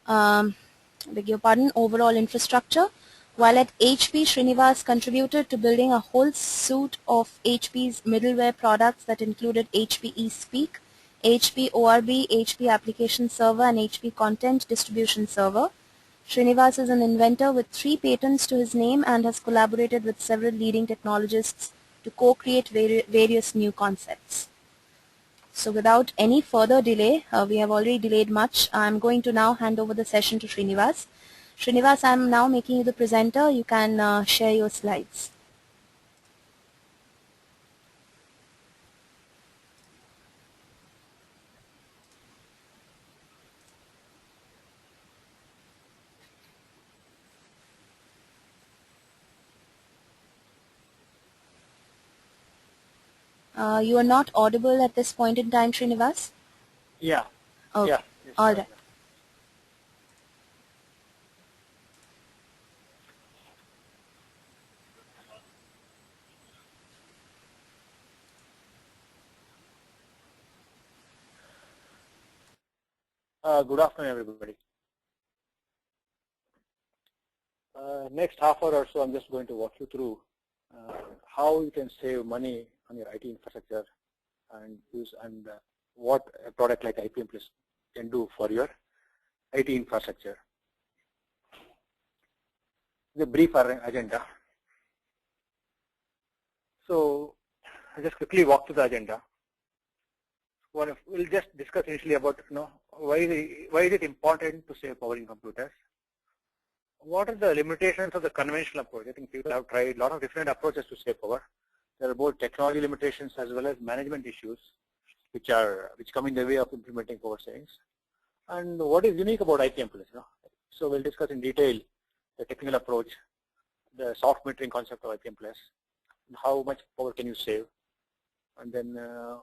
beg your pardon, overall infrastructure. While at HP, Srinivas contributed to building a whole suite of HP's middleware products that included HP eSpeak, HP ORB, HP Application Server, and HP Content Distribution Server. Srinivas is an inventor with 3 patents to his name and has collaborated with several leading technologists to co-create various new concepts. So without any further delay, we have already delayed much. I'm going to now hand over the session to Srinivas. Srinivas, I'm now making you the presenter. You can share your slides. You are not audible at this point in time, Srinivas? Yeah. Okay. Yeah. All right. Good afternoon, everybody. Next half hour or so, I'm just going to walk you through how you can save money on your IT infrastructure and what a product like IPMPlus can do for your IT infrastructure. The brief agenda. So I'll just quickly walk through the agenda. We'll just discuss initially about why is it important to save power in computers. What are the limitations of the conventional approach? I think people have tried a lot of different approaches to save power. There are both technology limitations as well as management issues which come in the way of implementing power savings. And what is unique about IPMPlus? So we'll discuss in detail the technical approach, the soft metering concept of IPMPlus, and how much power can you save, and then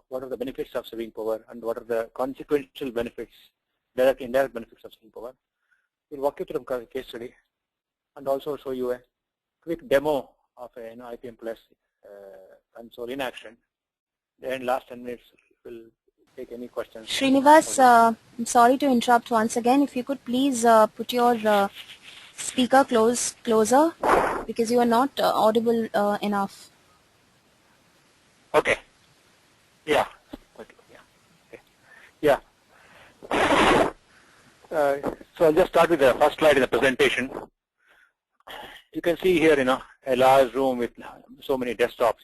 what are the benefits of saving power, and what are the consequential benefits, direct and indirect benefits of saving power. We'll walk you through a case study and also show you a quick demo of a IPMPlus console in action. Then last 10 minutes we'll take any questions. Srinivas, I'm sorry to interrupt once again. If you could please put your speaker closer because you are not audible enough. Okay. Yeah. Okay. Yeah. So I'll just start with the first slide in the presentation. You can see here, a large room with so many desktops,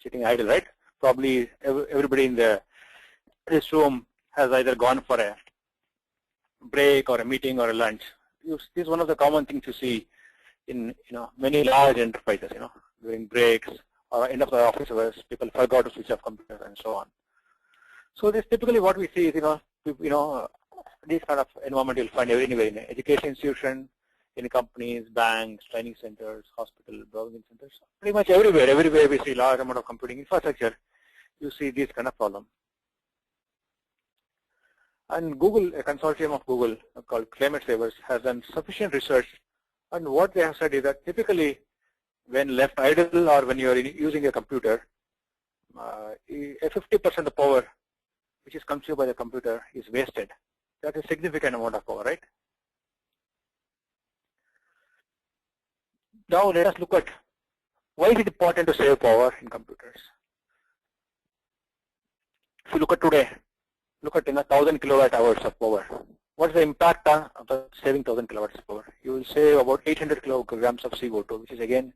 sitting idle, right? Probably everybody in this room has either gone for a break or a meeting or a lunch. This is one of the common things you see in many large enterprises, during breaks or end of the office hours, people forgot to switch off computers and so on. So this typically what we see is, this kind of environment you'll find anywhere in an education institution, in companies, banks, training centers, hospitals, browsing centers. Pretty much everywhere we see large amount of computing infrastructure, you see this kind of problem. And Google, a consortium of Google called Climate Savers, has done sufficient research, and what they have said is that typically when left idle or when you're using a computer, 50% of the power which is consumed by the computer is wasted. That's a significant amount of power, right? Now let us look at why is it important to save power in computers. If you look at today, look at 1,000 kilowatt hours of power. What's the impact of saving 1,000 kilowatts of power? You will save about 800 kilograms of CO2, which is again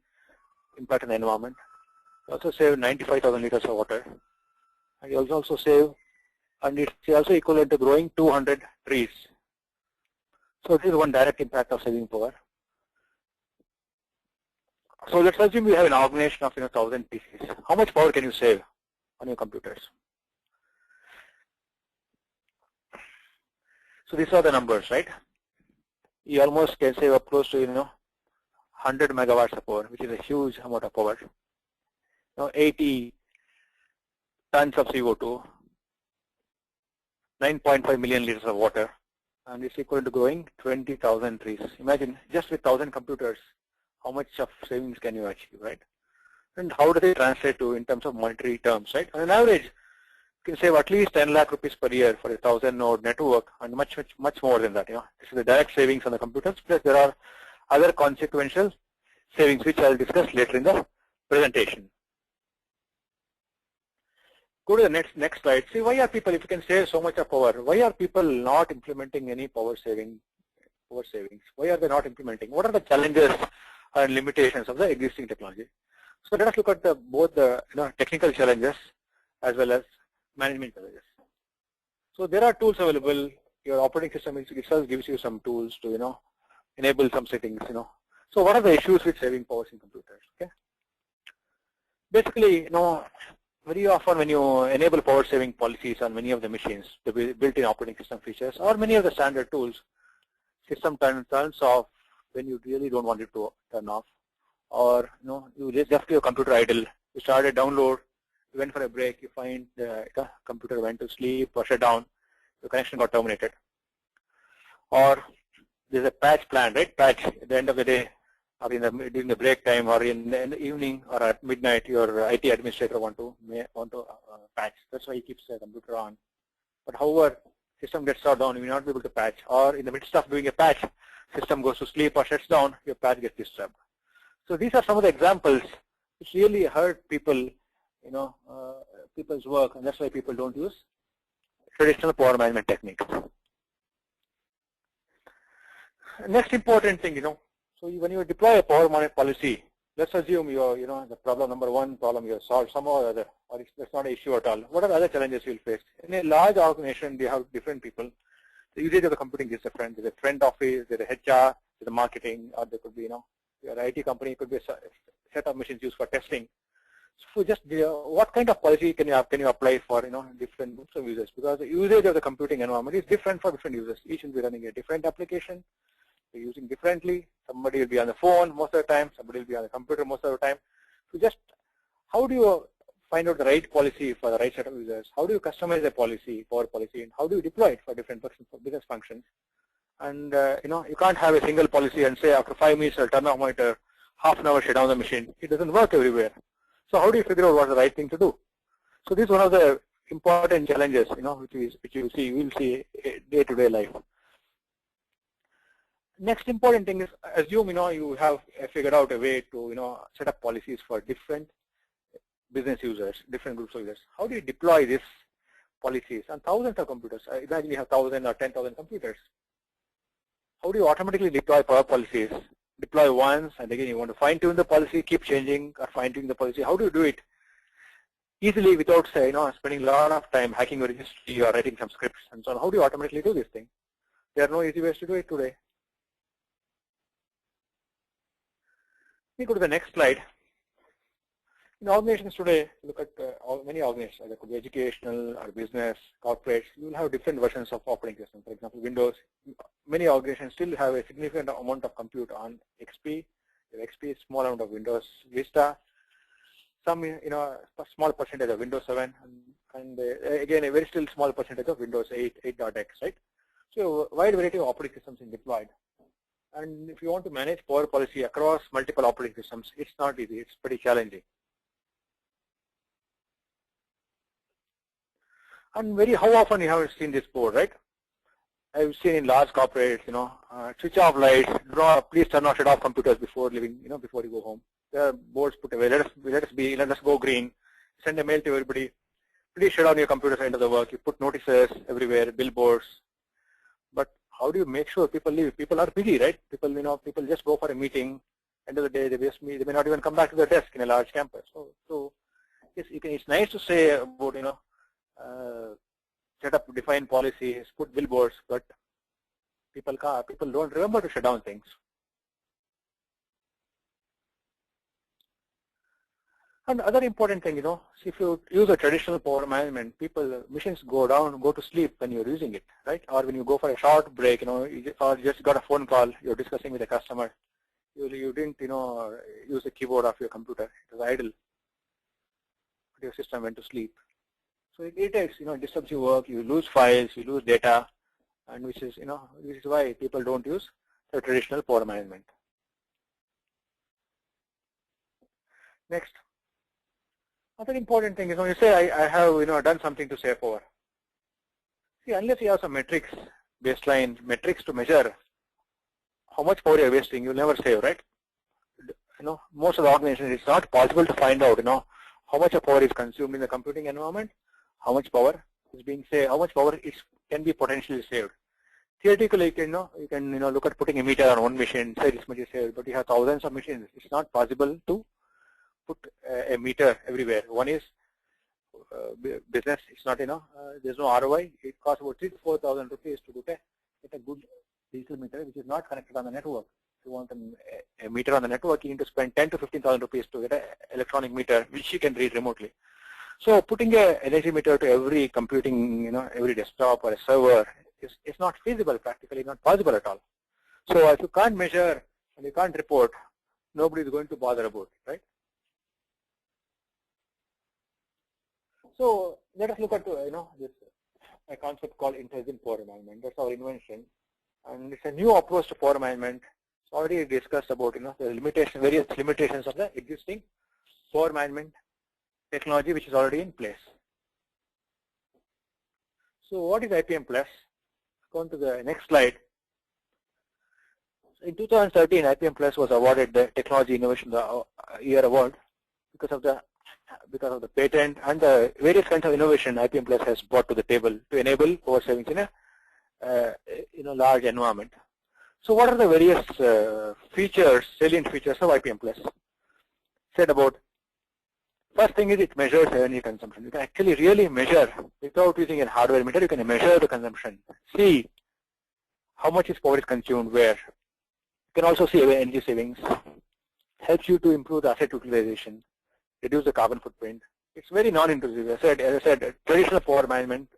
impact on the environment. You also save 95,000 liters of water, and you also save, and it's also equivalent to growing 200 trees. So this is one direct impact of saving power. So let's assume you have an organization of 1,000 PCs. How much power can you save on your computers? So these are the numbers, right? You almost can save up close to 100 megawatts of power, which is a huge amount of power. 80 tons of CO2, 9.5 million liters of water, and it's equal to growing 20,000 trees. Imagine just with 1,000 computers, how much of savings can you achieve, right? And how does it translate to in terms of monetary terms, right? On an average, can save at least 10 lakh rupees per year for a 1000 node network, and much more than that. This is the direct savings on the computers. Plus there are other consequential savings which I'll discuss later in the presentation. Go to the next slide. See, why are people, if you can save so much of power, why are people not implementing any power savings? Why are they not implementing? What are the challenges and limitations of the existing technology? So let us look at both the technical challenges as well as management challenges. So there are tools available. Your operating system itself gives you some tools to enable some settings. So what are the issues with saving power in computers? Okay. Basically, very often when you enable power saving policies on many of the machines, the built-in operating system features or many of the standard tools, system turns off when you really don't want it to turn off, or you just left your computer idle. You started download, you went for a break, you find the computer went to sleep or shut down, the connection got terminated. Or there's a patch plan, right? Patch at the end of the day, or during the break time, or in the evening, or at midnight, your IT administrator want to patch. That's why he keeps the computer on. But however, system gets shut down, you will not be able to patch. Or in the midst of doing a patch, system goes to sleep or shuts down, your patch gets disturbed. So these are some of the examples which really hurt people, people's work, and that's why people don't use traditional power management techniques. Next important thing, so when you deploy a power management policy, let's assume the problem number one problem you have solved somehow or other, or that's not an issue at all. What are the other challenges you'll face? In a large organization, they have different people. The usage of the computing is different. There's a front office, there's a HR, there's a marketing, or there could be, your IT company could be a set of machines used for testing. So just what kind of policy can you apply for different groups of users? Because the usage of the computing environment is different for different users. Each will be running a different application. They're using differently. Somebody will be on the phone most of the time. Somebody will be on the computer most of the time. So just how do you find out the right policy for the right set of users? How do you customize a policy, power policy, and how do you deploy it for different business functions? And you can't have a single policy and say after 5 minutes I'll turn off monitor, half an hour shut down the machine. It doesn't work everywhere. So how do you figure out what's the right thing to do? So this is one of the important challenges, which you will see day-to-day life. Next important thing is assume you have figured out a way to set up policies for different business users, different groups of users. How do you deploy these policies on thousands of computers? Imagine you have 1,000 or 10,000 computers. How do you automatically deploy power policies? Deploy once, and again you want to fine-tune the policy, keep changing or fine-tuning the policy. How do you do it easily without spending a lot of time hacking your registry or writing some scripts and so on? How do you automatically do this thing? There are no easy ways to do it today. Let me go to the next slide. In organizations today, look at many organizations, that could be educational or business, corporates, you will have different versions of operating system. For example, Windows. Many organizations still have a significant amount of compute on XP. XP is small amount of Windows Vista. Some, a small percentage of Windows 7, and again, a very still small percentage of Windows 8, 8.x, right? So, wide variety of operating systems is deployed. And if you want to manage power policy across multiple operating systems, it's not easy. It's pretty challenging. And how often you have seen this board, right? I've seen in large corporates, switch off lights, please turn off, shut off computers before leaving, before you go home. There are boards put away. Let us go green. Send a mail to everybody. Please shut down your computers at the end of the work. You put notices everywhere, billboards. But how do you make sure people leave? People are busy, right? People just go for a meeting. End of the day, they may not even come back to their desk in a large campus. So it's nice to say about set up defined policies, put billboards, but people don't remember to shut down things. And other important thing, if you use a traditional power management, machines go to sleep when you're using it, right? Or when you go for a short break, or you just got a phone call, you're discussing with a customer, you didn't, use the keyboard of your computer, it was idle, but your system went to sleep. So it irritates, it disturbs your work, you lose files, you lose data, and which is why people don't use the traditional power management. Next. Another important thing is when you say I have done something to save power. See, unless you have some metrics, baseline metrics to measure how much power you're wasting, you'll never save, right? Most of the organizations, it's not possible to find out, how much of power is consumed in the computing environment, how much power is being saved, how much power can be potentially saved. Theoretically, you can look at putting a meter on one machine, say this much is saved, but you have thousands of machines. It's not possible to put a meter everywhere. One is business. It's not, there's no ROI. It costs about 3,000 to 4,000 rupees to get a good digital meter which is not connected on the network. If you want a meter on the network, you need to spend 10 to 15,000 rupees to get an electronic meter which you can read remotely. So putting a energy meter to every computing, every desktop or a server is not feasible, practically not possible at all. So if you can't measure and you can't report, nobody is going to bother about it, right? So let us look at this a concept called intelligent power management. That's our invention, and it's a new approach to power management. It's already discussed about the various limitations of the existing power management technology which is already in place. So what is IPMPlus? Go on to the next slide. In 2013, IPMPlus was awarded the Technology Innovation Year Award because of the patent and the various kinds of innovation IPMPlus has brought to the table to enable power savings in a large environment. So what are the various salient features of IPMPlus? Said about, first thing is it measures energy consumption. You can actually really measure without using a hardware meter. You can measure the consumption, see how much power is consumed where. You can also see energy savings. Helps you to improve the asset utilization, reduce the carbon footprint. It's very non-intrusive. As I said, traditional power management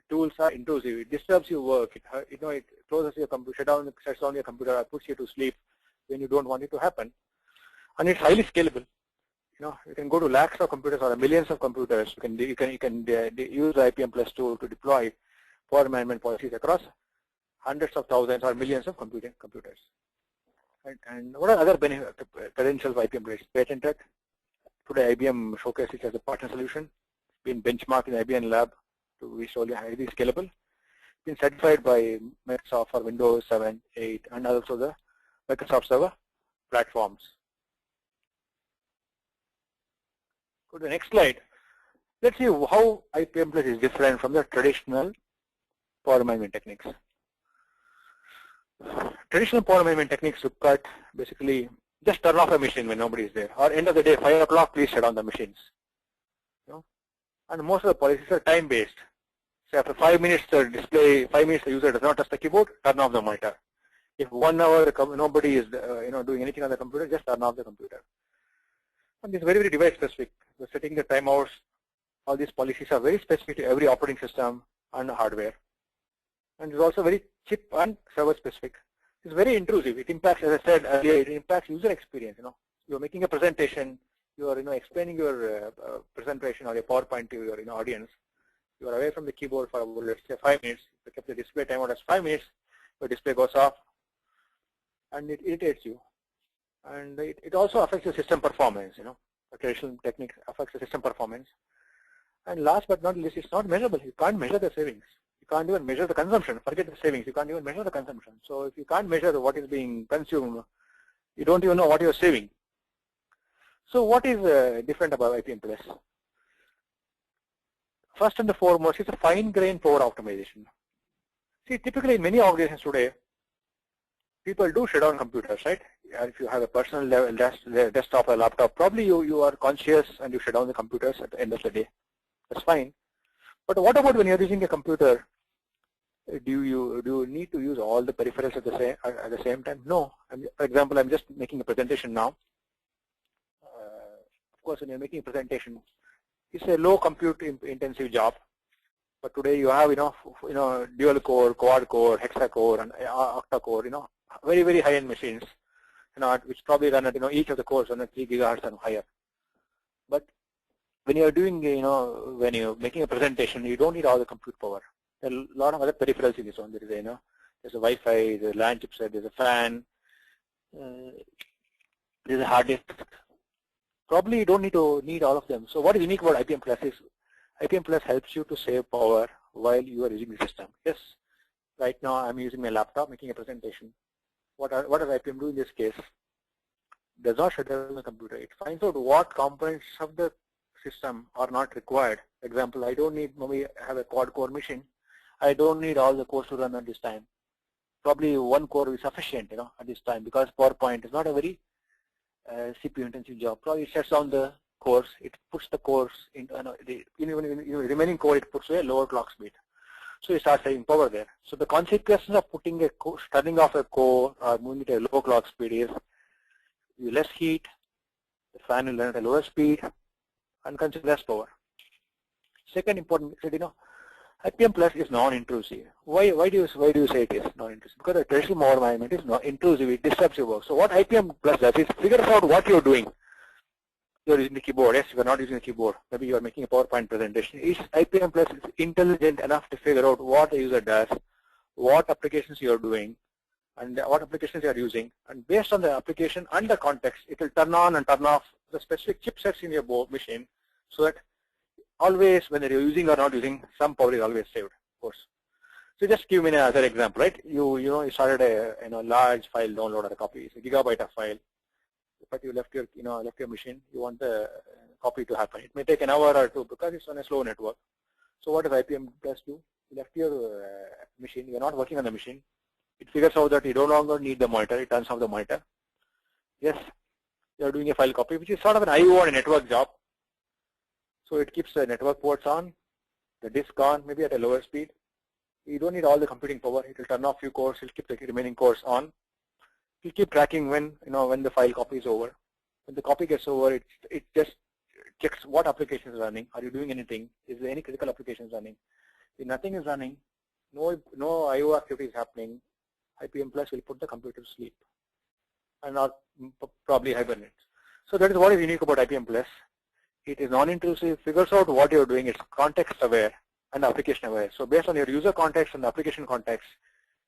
tools are intrusive. It disturbs your work. It closes your computer, shuts down your computer, or puts you to sleep when you don't want it to happen. And it's highly scalable. You can go to lakhs of computers or millions of computers. You can use the IPMPlus tool to deploy power management policies across hundreds of thousands or millions of computers. And what are other credentials of IPMPlus? Patented. Today, IBM showcased it as a partner solution. It's been benchmarked in IBM lab to show you highly scalable. Been certified by Microsoft for Windows 7, 8, and also the Microsoft Server platforms. Go to the next slide. Let's see how IPMPlus is different from the traditional power management techniques. Traditional power management techniques look at basically just turn off a machine when nobody is there, or end of the day, 5 o'clock, please shut down the machines. And most of the policies are time-based. So after 5 minutes, the user does not touch the keyboard, turn off the monitor. If 1 hour nobody is doing anything on the computer, just turn off the computer. And it's very, very device specific. So setting the timeouts, all these policies are very specific to every operating system and hardware. And it's also very chip and server specific. It's very intrusive. It impacts, as I said earlier, it impacts user experience. You're making a presentation, you are explaining your presentation or your PowerPoint to your audience. You are away from the keyboard for let's say 5 minutes. You kept the display timeout as 5 minutes. Your display goes off, and it irritates you. And it also affects the system performance. The traditional technique affects the system performance. And last but not least, it's not measurable. You can't measure the savings. You can't even measure the consumption. Forget the savings. You can't even measure the consumption. So if you can't measure what is being consumed, you don't even know what you're saving. So what is different about IPMPlus? First and foremost, it's a fine-grained power optimization. See, typically in many organizations today, people do shut down computers, right? If you have a personal level desktop or laptop, probably you are conscious and you shut down the computers at the end of the day. That's fine. But what about when you're using a computer? Do you need to use all the peripherals at the same time? No. For example, I'm just making a presentation now. Of course, when you're making a presentation, it's a low compute intensive job. But today you have dual core, quad core, hexa core, and octa core. Very, very high-end machines, which probably run at each of the cores on 3 gigahertz and higher. But when you're doing, when you're making a presentation, you don't need all the compute power. There are a lot of other peripherals in this one. There is there's a Wi-Fi, there's a LAN chipset, there's a fan, there's a hard disk, Probably you don't need all of them. So what is unique about IPMPlus is IPMPlus helps you to save power while you are using the system. Yes, right now I'm using my laptop making a presentation. What does IPM do in this case? Does not shut down the computer. It finds out what components of the system are not required. For example, I don't need maybe have a quad core machine. I don't need all the cores to run at this time. Probably one core is sufficient, at this time, because PowerPoint is not a very CPU intensive job. Probably it shuts down the cores. It puts the cores into the remaining core. It puts a lower clock speed. So you start saving power there. So the consequences of putting a core, turning off a core or moving it at a low clock speed is less heat, the fan will run at a lower speed, and consume less power. Second important, IPMPlus is non-intrusive. Why do you say it is non-intrusive? Because the traditional power management is not intrusive, it disrupts your work. So what IPMPlus does is figures out what you're doing. You're using the keyboard. Yes, you're not using the keyboard. Maybe you're making a PowerPoint presentation. IPMPlus is intelligent enough to figure out what the user does, what applications you're doing, and what applications you are using. And based on the application and the context, it will turn on and turn off the specific chipsets in your machine, so that always, whether you're using or not using, some power is always saved, of course. So just give me another example, right? You started a large file download or a copy, it's a gigabyte of file, but you left your machine. You want the copy to happen. It may take an hour or two because it's on a slow network. So what does IPMPlus do? You left your machine. You're not working on the machine. It figures out that you no longer need the monitor. It turns off the monitor. Yes, you're doing a file copy, which is sort of an IO on a network job. So it keeps the network ports on, the disk on, maybe at a lower speed. You don't need all the computing power. It will turn off few cores. It'll keep the remaining cores on. It'll keep tracking when the file copy is over. When the copy gets over, it just checks what application is running. Are you doing anything? Is there any critical applications running? If nothing is running, no IO activity is happening, IPMPlus will put the computer to sleep and not probably hibernate. So that is what is unique about IPMPlus. It is non-intrusive, figures out what you're doing, it's context aware and application aware. So based on your user context and the application context,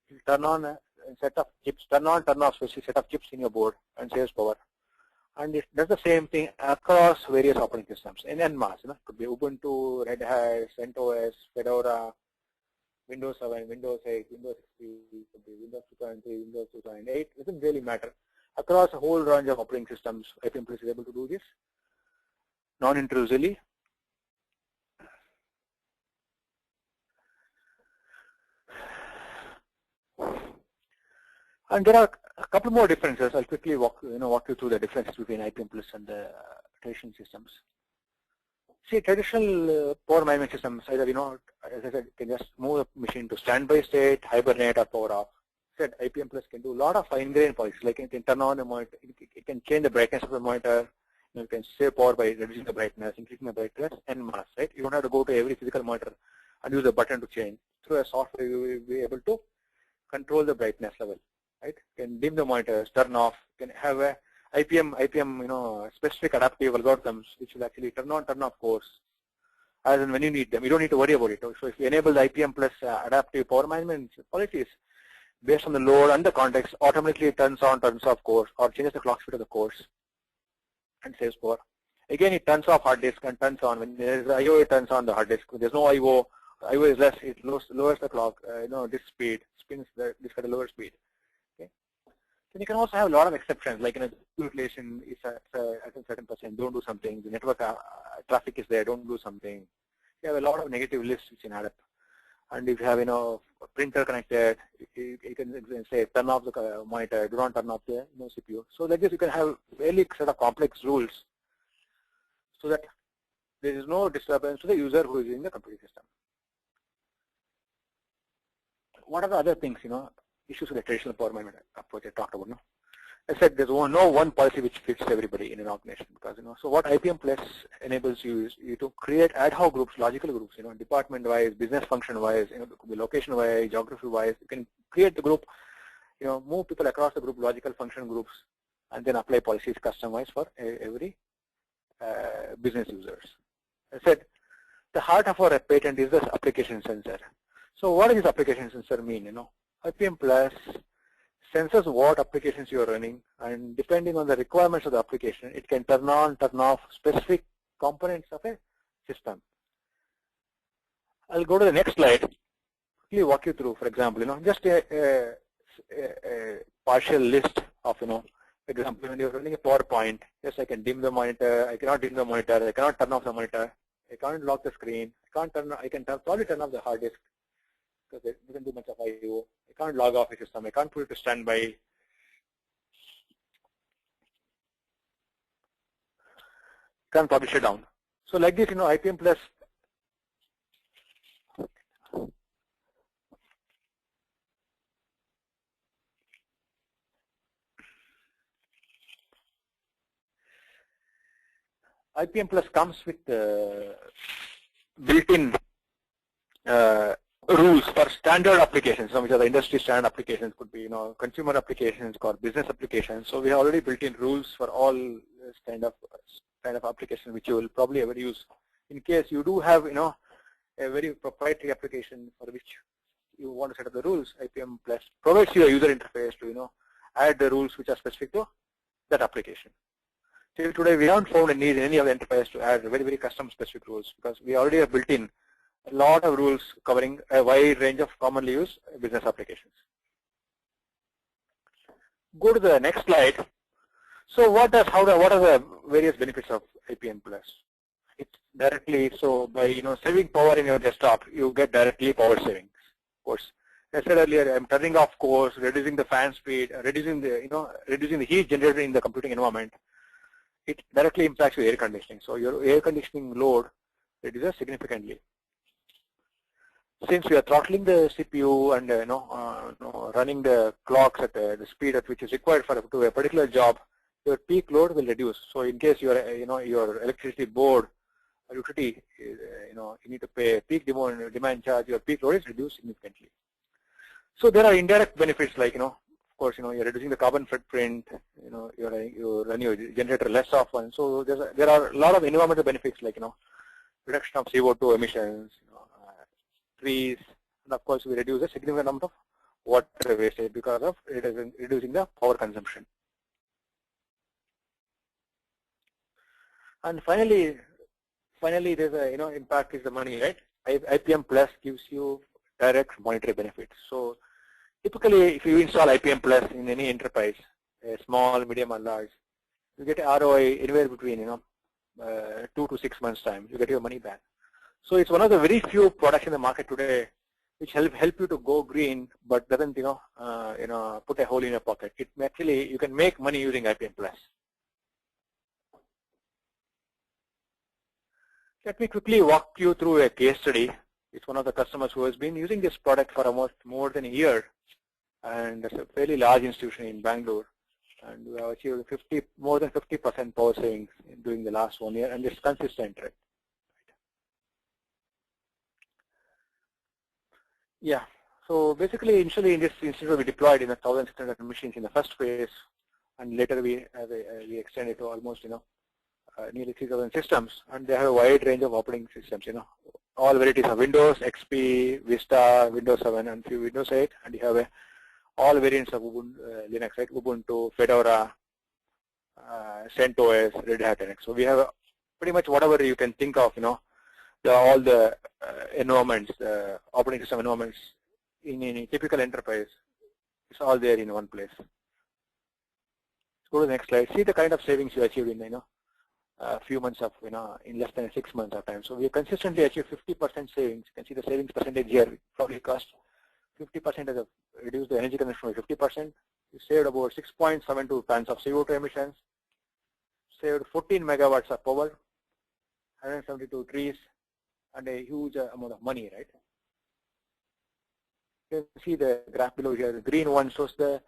you turn on a set of chips, turn on, turn off specific set of chips in your board and saves power. And it does the same thing across various operating systems en masse. It could be Ubuntu, Red Hat, CentOS, Fedora, Windows 7, Windows 8, Windows XP, could be Windows 2003, Windows 2008. It doesn't really matter. Across a whole range of operating systems, IPMPlus is able to do this non-intrusively. And there are a couple more differences. I'll quickly walk you through the differences between IPMPlus and the traditional systems. See, traditional power management systems, either as I said, can just move the machine to standby state, hibernate, or power off. Said IPMPlus can do a lot of fine-grained policies, like it can turn on the monitor, it can change the brightness of the monitor. You can save power by reducing the brightness, increasing the brightness, en masse, right? You don't have to go to every physical monitor and use a button to change. Through a software, you will be able to control the brightness level, right? You can dim the monitors, turn off. You can have a IPM, specific adaptive algorithms which will actually turn on, turn off cores as and when you need them. You don't need to worry about it. So if you enable the IPMPlus adaptive power management policies, based on the load and the context, automatically turns on, turns off cores, or changes the clock speed of the cores and saves power. Again, it turns off hard disk and turns on. When there is IO, it turns on the hard disk. When there's no IO, IO is less, it lowers the clock, disk speed, spins the disk at a lower speed. Okay. Then you can also have a lot of exceptions, like utilization is at a certain percent, don't do something. The network traffic is there, don't do something. You have a lot of negative lists which can add up. And if you have a printer connected, you can say turn off the monitor, do not turn off the CPU. So like this, you can have really set of complex rules, so that there is no disturbance to the user who is in the computing system. What are the other things, issues with the traditional power management approach I talked about? I said there's no one policy which fits everybody in an organization, because so what IPMPlus enables you is to create ad hoc groups, logical groups, department-wise, business function-wise, location-wise, geography-wise. You can create the group, move people across the group, logical function groups, and then apply policies customized for every business users. I said the heart of our patent is this application sensor. So what does this application sensor mean? IPMPlus senses what applications you are running, and depending on the requirements of the application, it can turn on, turn off specific components of a system. I'll go to the next slide, quickly walk you through, for example, just a partial list of, example, when you're running a PowerPoint, yes, I can dim the monitor, I cannot dim the monitor, I cannot turn off the monitor, I can't lock the screen, I can probably turn off the hard disk because it doesn't do much of I/O. I can't log off a system, I can't put it to standby. Can't publish it down. So like this, IPMPlus IPMPlus comes with built-in rules for standard applications, which are the industry standard applications, could be consumer applications or business applications. So we have already built in rules for all this kind of application which you will probably ever use. In case you do have a very proprietary application for which you want to set up the rules, IPMPlus provides you a user interface to add the rules which are specific to that application. Till today, we haven't found a need in any of the enterprise to add very custom specific rules because we already have built in a lot of rules covering a wide range of commonly used business applications. Go to the next slide. So what are the various benefits of IPMPlus? It's directly, so by saving power in your desktop, you get directly power savings. Of course, as I said earlier, I'm turning off cores, reducing the fan speed, reducing the heat generated in the computing environment. It directly impacts your air conditioning. So your air conditioning load reduces significantly. Since we are throttling the CPU and running the clocks at the speed at which is required for to a particular job, your peak load will reduce. So in case your your electricity board or utility you need to pay a peak demand charge, your peak load is reduced significantly. So there are indirect benefits like of course you're reducing the carbon footprint. You run your generator less often. So there are a lot of environmental benefits like reduction of CO2 emissions, trees, and of course we reduce a significant amount of water wastage because of reducing the power consumption. And finally there's a impact is the money, right? IPMPlus gives you direct monetary benefits. So typically, if you install IPMPlus in any enterprise, small, medium, or large, you get ROI anywhere between 2 to 6 months time. You get your money back. So it's one of the very few products in the market today which help you to go green, but doesn't put a hole in your pocket. It actually you can make money using IPMPlus. Let me quickly walk you through a case study. It's one of the customers who has been using this product for almost more than a year, and it's a fairly large institution in Bangalore. And we have achieved more than 50% power savings during the last 1 year, and it's consistent, right? Yeah. So basically, initially in this institute, we deployed 1,600 machines in the first phase, and later we extended to almost nearly 3,000 systems, and they have a wide range of operating systems. All varieties of Windows, XP, Vista, Windows 7, and few Windows 8, and you have all variants of Ubuntu, Linux, right? Ubuntu, Fedora, CentOS, Red Hat, Linux. So we have pretty much whatever you can think of, all the environments, operating system environments in a typical enterprise. It's all there in one place. Let's go to the next slide. See the kind of savings you achieved in a few months of in less than 6 months of time. So we consistently achieve 50% savings. You can see the savings percentage here. Probably cost 50% as reduce the energy consumption by 50%. You saved about 6.72 tons of CO2 emissions. Saved 14 megawatts of power, 172 trees, and a huge amount of money, right? You can see the graph below here. The green one shows the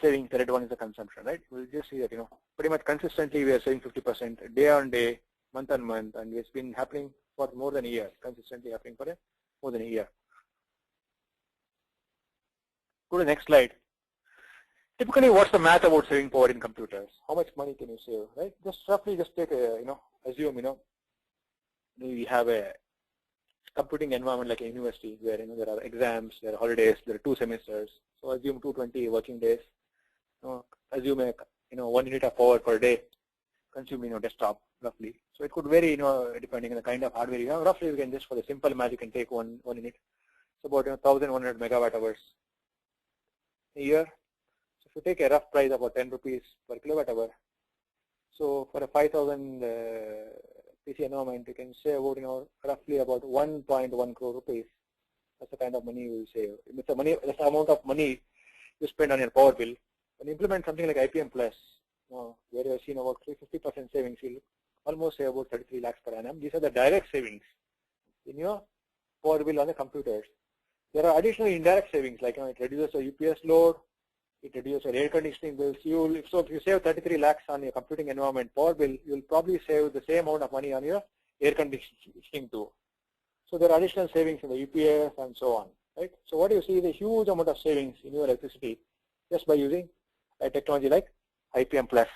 savings, the red one is the consumption, right? We'll just see that, pretty much consistently we are saving 50% day on day, month on month, and it's been happening for more than a year, consistently happening for more than a year. Go to the next slide. Typically, what's the math about saving power in computers? How much money can you save, right? Just roughly just take a, assume, we have a computing environment like a university where, there are exams, there are holidays, there are 2 semesters. So assume 220 working days. assume a 1 unit of power per day consumed desktop roughly. So it could vary depending on the kind of hardware you have. Roughly we can just, for the simple math, you can take one unit. It's about 1,100 megawatt hours a year. So if you take a rough price of about 10 rupees per kilowatt hour, so for a 5,000 PC environment, you can save about roughly about 1.1 crore rupees. That's the kind of money you will save. It's that's the amount of money you spend on your power bill. When you implement something like IPMPlus, where you have seen about 50% savings, you'll almost save about 33 lakhs per annum. These are the direct savings in your power bill on the computers. There are additional indirect savings, like it reduces the UPS load, it reduces your air conditioning bills. So if you save 33 lakhs on your computing environment power bill, you'll probably save the same amount of money on your air conditioning too. So there are additional savings in the UPS and so on, right? So what you see is a huge amount of savings in your electricity just by using a technology like IPMPlus.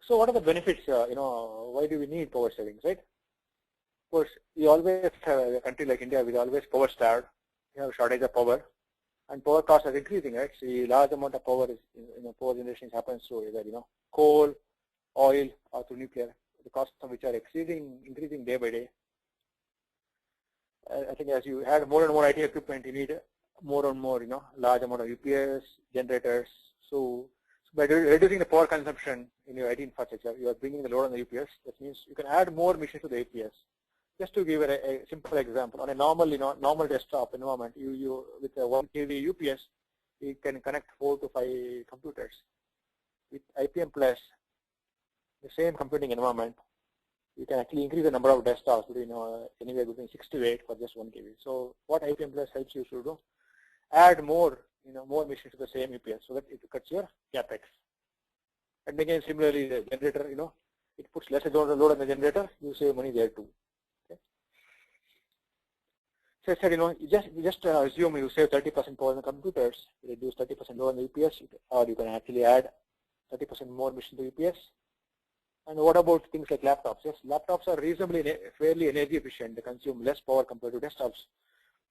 So what are the benefits? Why do we need power savings, right? Of course, we always have a country like India, we always power starved. We have a shortage of power, and power costs are increasing, right? So a large amount of power is, power generation happens through either coal, oil, or through nuclear. The costs of which are increasing day by day. I think as you add more and more IT equipment, you need more and more, large amount of UPS generators. So by reducing the power consumption in your IT infrastructure, you are bringing the load on the UPS. That means you can add more machines to the UPS. Just to give a simple example, on a normal desktop environment, you with a 1 kV UPS, you can connect 4 to 5 computers. With IPMPlus, the same computing environment, you can actually increase the number of desktops between anywhere between 6 to 8 for just 1 kV. So what IPMPlus helps you to do, add more more machines to the same UPS so that it cuts your capex. And again, similarly, the generator, it puts less load on the generator, you save money there too. Okay. So I said, you just assume you save 30% power on the computers, you reduce 30% load on the UPS, or you can actually add 30% more machine to UPS. And what about things like laptops? Yes, laptops are reasonably fairly energy efficient. They consume less power compared to desktops.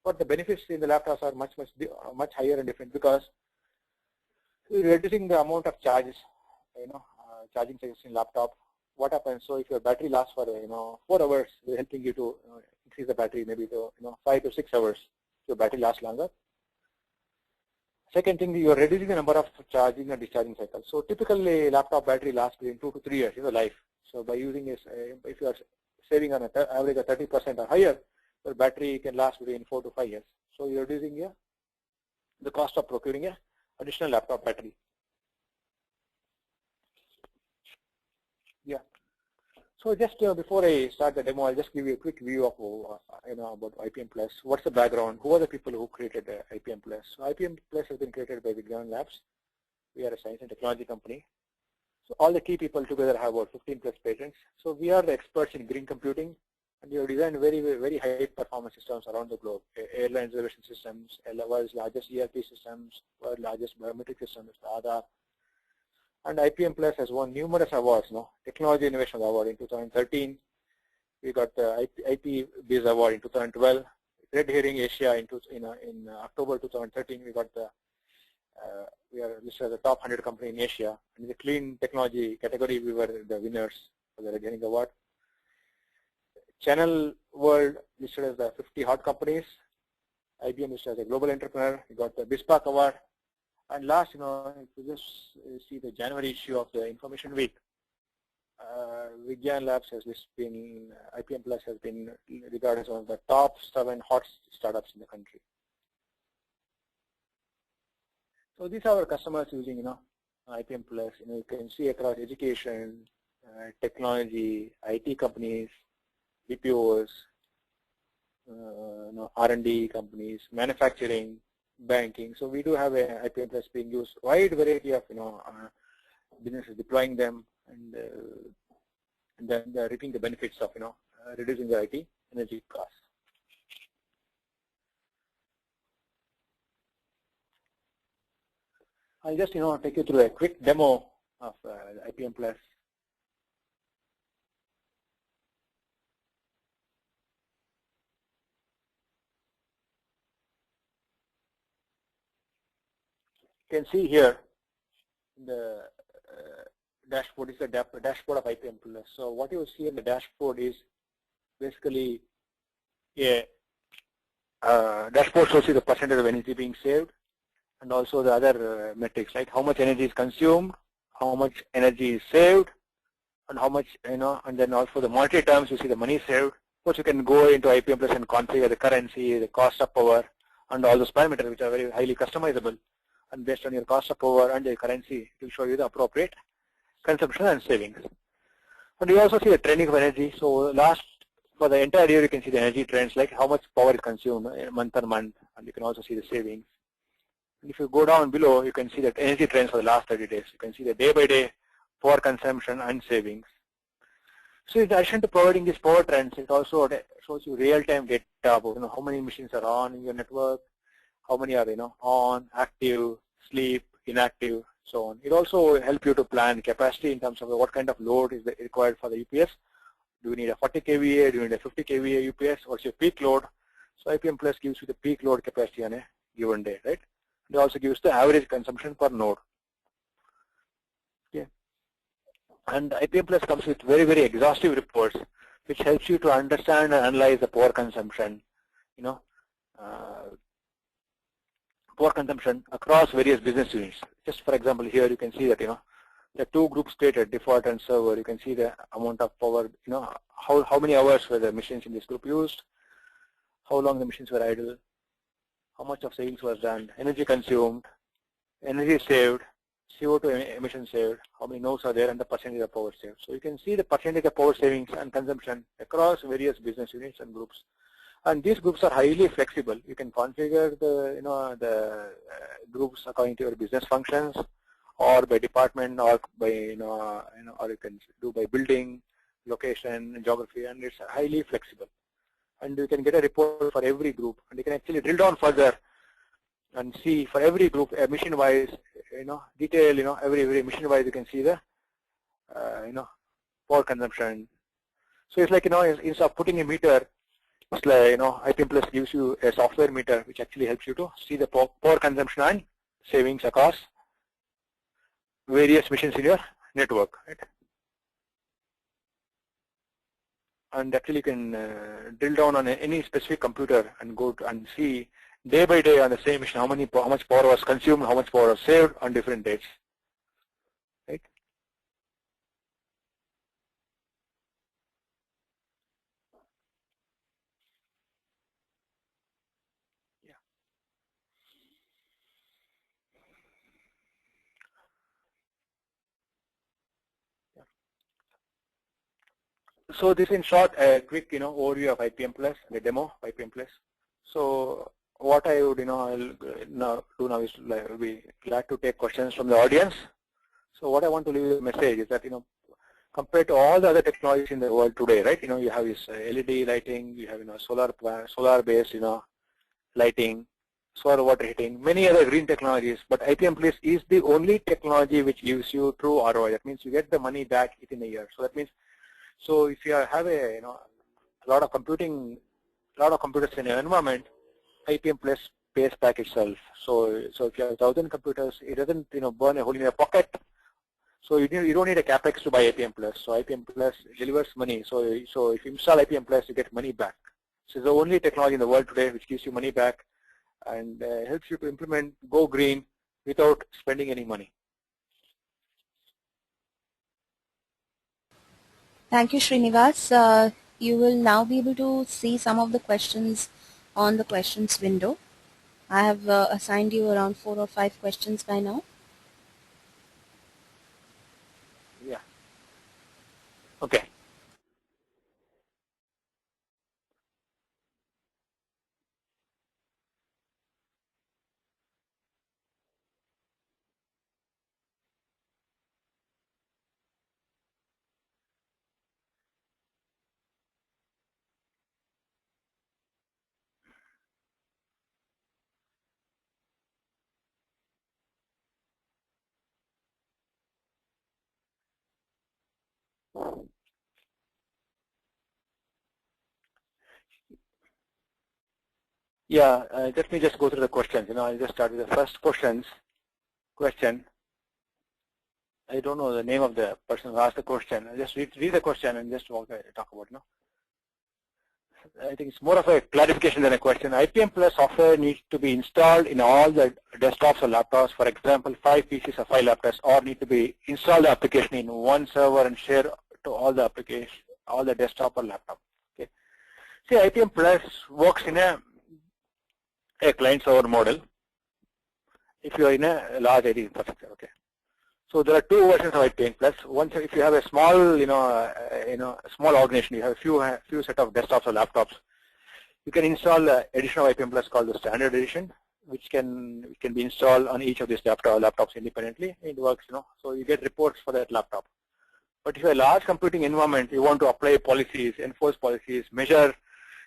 But the benefits in the laptops are much higher and different because reducing the amount of charges, charging charges in laptop. What happens? So if your battery lasts for 4 hours, they're helping you to increase the battery maybe to 5 to 6 hours. Your battery lasts longer. Second thing, you are reducing the number of charging and discharging cycles. So typically, laptop battery lasts between 2 to 3 years in the life. So by using this, if you are saving on an average of 30% or higher, your battery can last between 4 to 5 years. So you're reducing the cost of procuring an additional laptop battery. Yeah. So just before I start the demo, I'll just give you a quick view of about IPMPlus. What's the background? Who are the people who created IPMPlus? So IPMPlus has been created by Vigyan Labs. We are a science and technology company. So all the key people together have about 15 plus patents. So we are the experts in green computing, and we have designed very high performance systems around the globe. Airline reservation systems, world's largest ERP systems, world's largest biometric systems, Aadhaar. And IPMPlus has won numerous awards. Technology Innovation Award in 2013. We got the IP Biz Award in 2012. Red Herring Asia in October 2013. We got we are listed as the top 100 company in Asia. And in the clean technology category, we were the winners for the Red Herring Award. Channel World listed as the 50 hot companies. IBM listed as a global entrepreneur. We got the BizSpark Award. And last, if you just see the January issue of the Information Week, Vigyan Labs has been, IPMPlus has been regarded as one of the top 7 hot startups in the country. So these are our customers using, IPMPlus. You can see across education, technology, IT companies, BPOs, R&D companies, manufacturing, banking. So we do have a IPMPlus being used, wide variety of businesses deploying them and then reaping the benefits of reducing the IT energy costs. I'll just take you through a quick demo of IPMPlus. can see here the dashboard is the dashboard of IPMPlus. So what you see in the dashboard is basically a dashboard shows you the percentage of energy being saved, and also the other metrics like how much energy is consumed, how much energy is saved, and how much, and then also the monetary terms you see the money saved. Of course, you can go into IPMPlus and configure the currency, the cost of power, and all those parameters which are very highly customizable. And based on your cost of power and the currency, it will show you the appropriate consumption and savings. And you also see the trending of energy. So for the entire year, you can see the energy trends, like how much power is consumed month on month, and you can also see the savings. And if you go down below, you can see the energy trends for the last 30 days. You can see the day-by-day power consumption and savings. So in addition to providing these power trends, it also shows you real-time data about how many machines are on in your network, how many are on, active, sleep, inactive, so on. It also helps you to plan capacity in terms of what kind of load is required for the UPS. Do you need a 40 kVA? Do you need a 50 kVA UPS? What's your peak load? So IPMPlus gives you the peak load capacity on a given day, right? It also gives the average consumption per node. Okay. And IPMPlus comes with very, very exhaustive reports, which helps you to understand and analyze the power consumption, power consumption across various business units. Just for example, here you can see that there are two groups created, default and server. You can see the amount of power, how many hours were the machines in this group used, how long the machines were idle, how much of savings was done, energy consumed, energy saved, CO2 emission saved, how many nodes are there, and the percentage of power saved. So you can see the percentage of power savings and consumption across various business units and groups. And these groups are highly flexible. You can configure the groups according to your business functions, or by department, or by or you can do by building, location, geography, and it's highly flexible. And you can get a report for every group, and you can actually drill down further and see for every group, mission-wise, detail, every mission-wise, you can see the power consumption. So it's like instead of putting a meter, it's like IPMPlus gives you a software meter which actually helps you to see the power consumption and savings across various machines in your network, right? And actually you can drill down on any specific computer and go to and see day by day on the same machine how much power was consumed, how much power was saved on different dates, right? Yeah. So this in short a quick overview of IPMPlus, the demo of IPMPlus. So what I would I'll now do now is be glad to take questions from the audience. So what I want to leave a message is that compared to all the other technologies in the world today, right? You have this LED lighting, you have solar based lighting, solar water heating, many other green technologies, but IPMPlus is the only technology which gives you true ROI. That means you get the money back within a year. So that means, so if you have a lot of computers in your environment, IPMPlus pays back itself. So if you have 1,000 computers, it doesn't burn a hole in your pocket. So you don't need a capex to buy IPMPlus. So IPMPlus delivers money. So if you install IPMPlus, you get money back. So it's the only technology in the world today which gives you money back and helps you to implement Go Green without spending any money. Thank you, Srinivas. You will now be able to see some of the questions on the questions window. I have assigned you around 4 or 5 questions by now. Yeah. Okay. Yeah, let me just go through the questions. I'll just start with the first questions. question. I don't know the name of the person who asked the question. I just read the question and just talk about it. I think it's more of a clarification than a question. IPMPlus software needs to be installed in all the desktops or laptops. For example, 5 PCs or 5 laptops, or need to be installed the application in one server and share to all the application, all the desktop or laptop. Okay. See, IPMPlus works in a client server model. If you are in a large IT infrastructure, okay. So there are 2 versions of IPMPlus. One, if you have a small, small organization, you have a few set of desktops or laptops, you can install the edition of IPMPlus called the standard edition, which can be installed on each of these laptops independently. It works, so you get reports for that laptop. But if you have a large computing environment, you want to apply policies, enforce policies, measure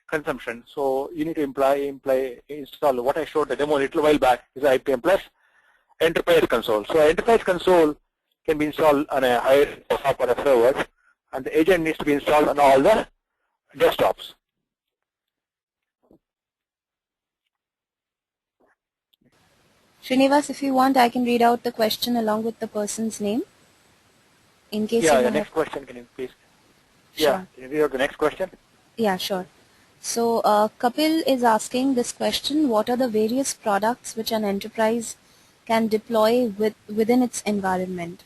consumption. So you need to install what I showed the demo a little while back is IPMPlus Enterprise Console. So Enterprise Console can be installed on a higher desktop or a server, and the agent needs to be installed on all the desktops. Srinivas, if you want, I can read out the question along with the person's name. In case yeah, you the next question, can you please? Sure. Yeah, can you read out the next question? Yeah, sure. So Kapil is asking this question: what are the various products which an enterprise can deploy within its environment?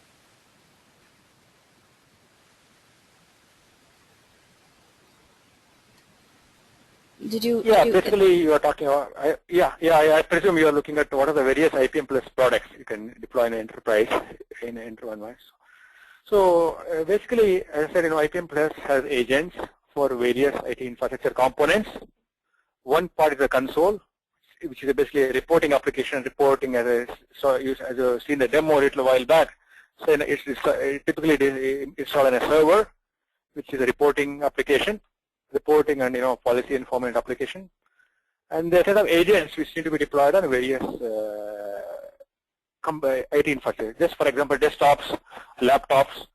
Basically you are talking about, I presume you are looking at what are the various IPMPlus products you can deploy in an enterprise in an environment. So basically, as I said, IPMPlus has agents for various IT infrastructure components. One part is a console, which is basically a reporting application, reporting as you seen the demo a little while back. So it's typically installed on a server, which is a reporting application, reporting and policy informant application. And there are a set of agents which need to be deployed on various IT infrastructure. Just for example, desktops, laptops,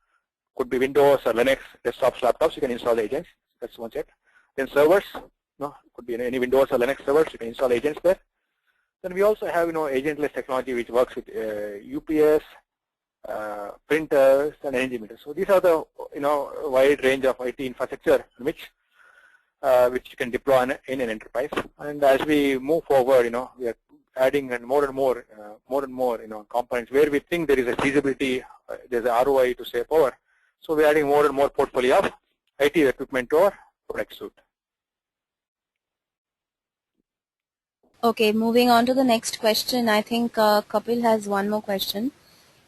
could be Windows or Linux desktops, laptops. You can install the agents. That's one set. Then servers, could be any Windows or Linux servers. You can install agents there. Then we also have agentless technology which works with UPS, printers, and energy meters. So these are the wide range of IT infrastructure which you can deploy in an enterprise. And as we move forward, we are adding more and more components where we think there is a feasibility, there's a ROI to save power. So we're adding more and more portfolio of IT equipment to our product suite. Okay, moving on to the next question. I think Kapil has one more question.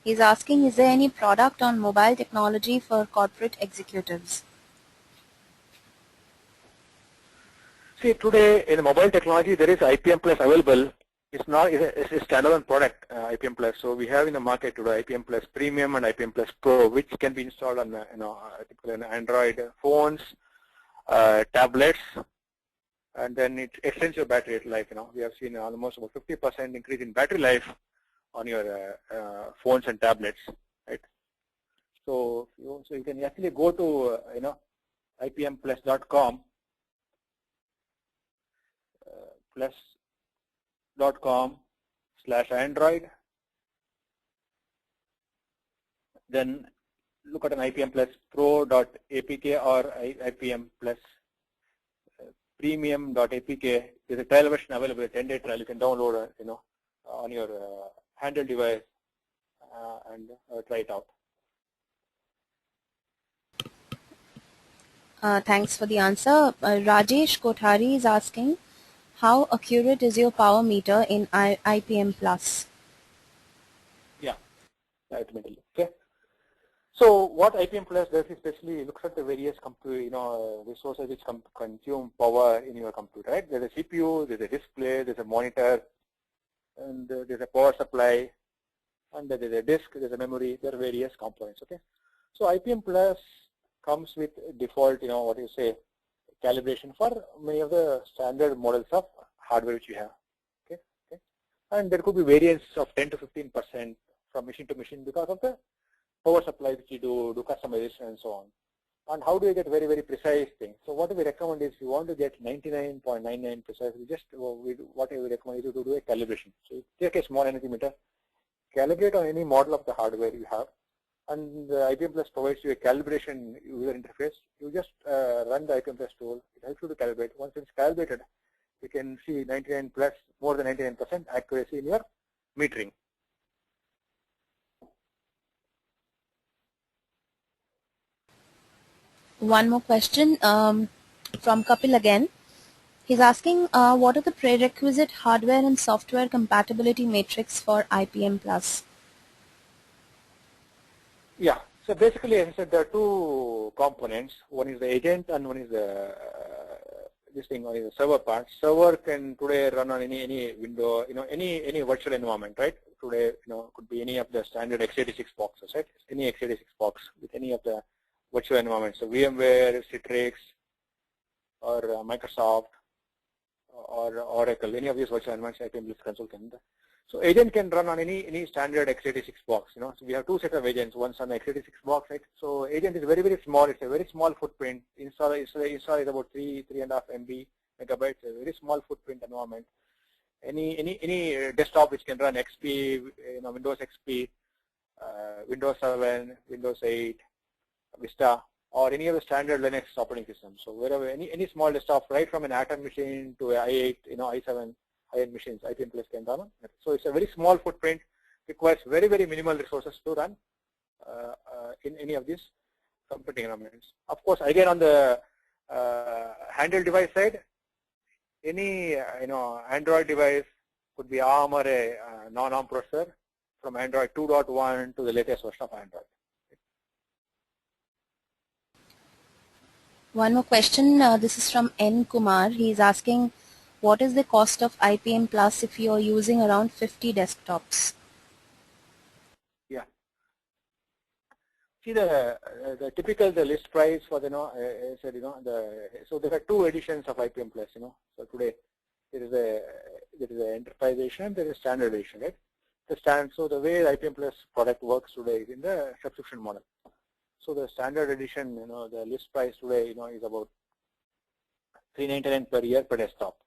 He's asking, is there any product on mobile technology for corporate executives? See, today in mobile technology, there is IPMPlus available. It's a standalone product, IPMPlus. So we have in the market today IPMPlus Premium and IPMPlus Pro, which can be installed on typically on Android phones, tablets, and then it extends your battery life. We have seen almost about 50% increase in battery life on your phones and tablets, right? So you can actually go to IPMplus.com. plus.com/Android. Then look at an IPMPlus Pro.apk or IPMPlus Premium.apk. There's a trial version available, a 10-day trial. You can download, on your handheld device and try it out. Thanks for the answer. Rajesh Kothari is asking, how accurate is your power meter in IPMPlus? Yeah, ultimately. Okay. So what IPMPlus does is basically looks at the various resources which consume power in your computer. Right? There's a CPU, there's a display, there's a monitor, and there's a power supply, and there's a disk, there's a memory. There are various components. Okay. So IPMPlus comes with default, calibration for many of the standard models of hardware which you have. Okay. And there could be variance of 10 to 15% from machine to machine because of the power supply which you do customization and so on. And how do you get very, very precise things? So what we recommend is you want to get 99.99 precise, what we recommend is to do a calibration. So you take a small energy meter, calibrate on any model of the hardware you have, and the IPMPlus provides you a calibration user interface. You just run the IPMPlus tool. It helps you to calibrate. Once it's calibrated, you can see 99 plus, more than 99% accuracy in your metering. One more question from Kapil again. He's asking, what are the prerequisite hardware and software compatibility matrix for IPMPlus? Yeah. So basically, as I said, there are two components. One is the agent, and one is the one is the server part. Server can today run on any window, any virtual environment, right? Today, could be any of the standard x86 boxes, right? Any x86 box with any of the virtual environments. So VMware, Citrix, or Microsoft, or Oracle, any of these virtual environments, IPMPlus console can. So agent can run on any standard x86 box. So we have two sets of agents. One's on the x86 box, right? So agent is very, very small. It's a very small footprint. Install is about 3.5 MB megabytes. A very small footprint environment. Any desktop which can run XP, Windows XP, Windows 7, Windows 8, Vista, or any of the standard Linux operating systems. So wherever any small desktop, right from an Atom machine to an i8, i7. High-end machines, IPMPlus can run on. So it's a very small footprint, requires very, very minimal resources to run in any of these computing environments. Of course, again on the handheld device side, any Android device could be ARM or a non-ARM processor from Android 2.1 to the latest version of Android. One more question. This is from N. Kumar. He is asking, what is the cost of IPMPlus if you are using around 50 desktops? Yeah. See the typical list price for the so there are two editions of IPMPlus. So today there is a enterprise edition, there is standard edition, right? So the way the IPMPlus product works today is in the subscription model. So the standard edition, the list price today, is about $399 per year per desktop.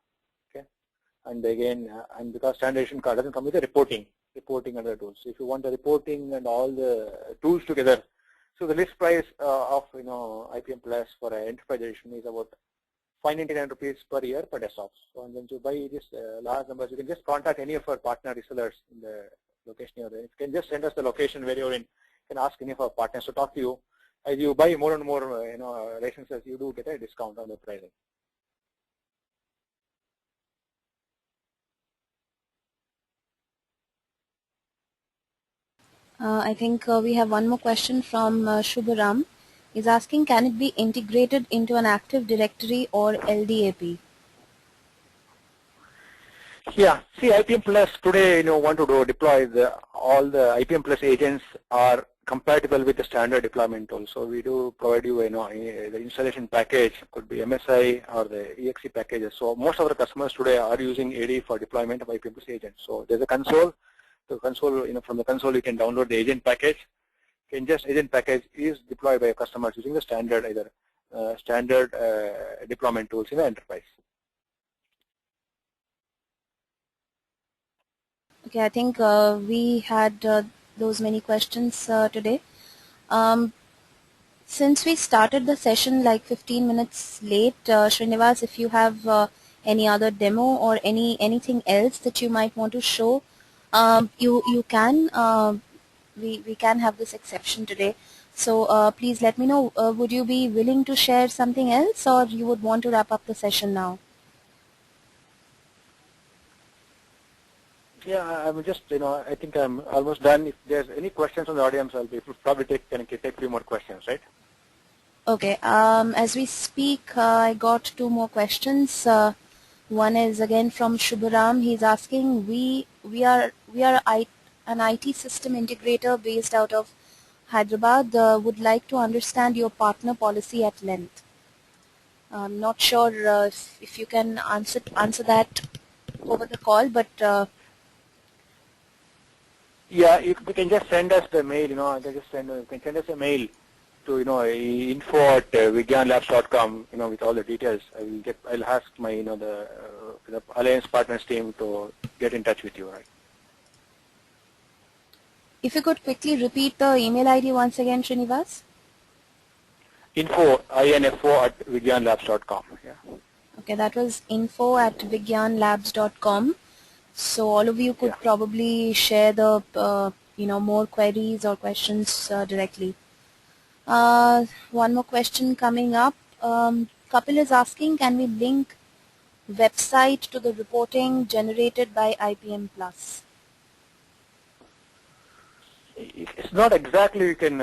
And again, and because standard edition card doesn't come with the reporting and other tools. So if you want the reporting and all the tools together, so the list price of IPMPlus for an enterprise edition is about ₹599 per year per desktop. So and then to buy this large numbers, you can just contact any of our partner resellers in the location you're in. You can just send us the location where you're in. You can ask any of our partners to talk to you. As you buy more and more licenses, you do get a discount on the pricing. I think we have one more question from Shubharam. He's asking, can it be integrated into an Active Directory or LDAP? Yeah, see IPMPlus today, want to deploy all the IPMPlus agents are compatible with the standard deployment tool. So we do provide you, the installation package, could be MSI or the EXE packages. So most of our customers today are using AD for deployment of IPMPlus agents. So there's a console. The console, from the console you can download the agent package. Agent package is deployed by customers using the standard deployment tools in the enterprise. Okay, I think we had those many questions today. Since we started the session like 15 minutes late, Srinivas, if you have any other demo or anything else that you might want to show, you can. We can have this exception today. So please let me know. Would you be willing to share something else, or you would want to wrap up the session now? Yeah, I'm just, I think I'm almost done. If there's any questions on the audience, I'll probably take a few more questions, right? Okay. As we speak, I got two more questions. One is again from Shubharam. He's asking, we are an IT system integrator based out of Hyderabad. Would like to understand your partner policy at length. I'm not sure if you can answer that over the call, but yeah, you can just send us the mail. You can send us a mail to info@vigyanlabs.com. With all the details. I'll ask my the Alliance Partners team to get in touch with you, right? If you could quickly repeat the email ID once again, Srinivas. info@vigyanlabs.com. Yeah. Okay, that was info@vigyanlabs.com. So all of you could Yeah. probably share the more queries or questions directly. One more question coming up. Kapil is asking, can we link website to the reporting generated by IPMPlus? It's not exactly you can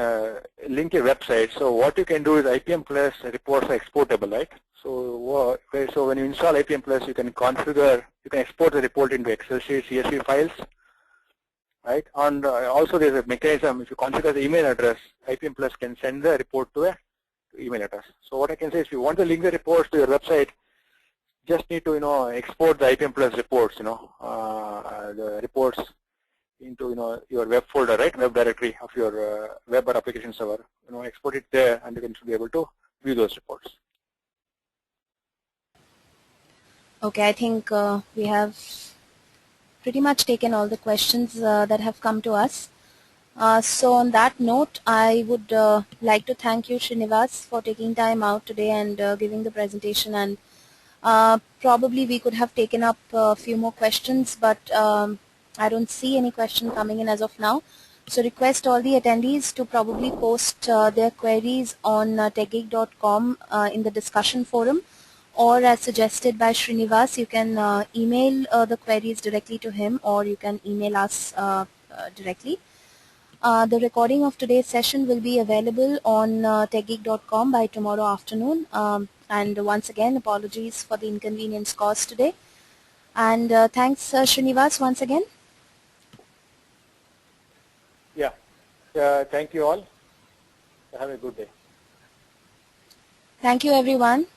link a website. So what you can do is IPMPlus reports are exportable, right? So so when you install IPMPlus, you can configure, you can export the report into Excel sheet, CSV files, right? And also there's a mechanism. If you configure the email address, IPMPlus can send the report to a email address. So what I can say is, if you want to link the reports to your website, just need to export the IPMPlus reports, the reports into your web folder, right, web directory of your web or application server. Export it there, and you can be able to view those reports. Okay, I think we have pretty much taken all the questions that have come to us. So on that note, I would like to thank you, Srinivas, for taking time out today and giving the presentation. And probably we could have taken up a few more questions, but I don't see any question coming in as of now. So request all the attendees to probably post their queries on techgig.com in the discussion forum, or as suggested by Srinivas, you can email the queries directly to him, or you can email us directly. The recording of today's session will be available on techgig.com by tomorrow afternoon. And once again, apologies for the inconvenience caused today. And thanks, Srinivas, once again. Yeah. Thank you all. Have a good day. Thank you, everyone.